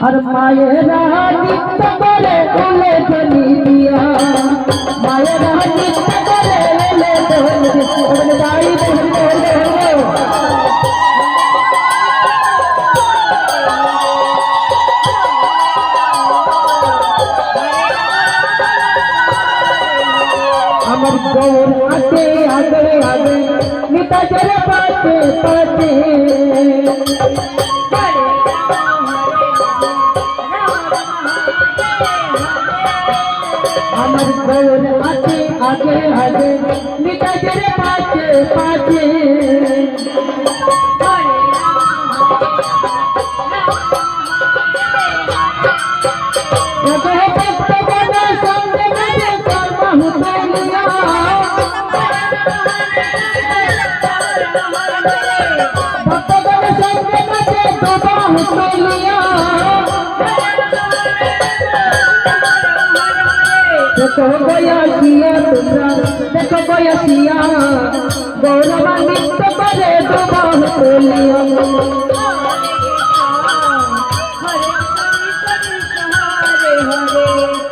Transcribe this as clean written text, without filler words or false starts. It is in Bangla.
আর মায়েরা নিত্য করে এলে ধনি দিয়া মায়েরা নিত্য করে এলে ধনি বলে দাই আমার গৌর আগে আগে আগে নিতা জরে পাতে পাতে আমার গৌর আগে আগে আগে নিতা জরে পাতে পাতে देखो बयसिया तुमरा देखो बयसिया गौरवान्वित करे दुबाह तोलिया हरे हरे हरे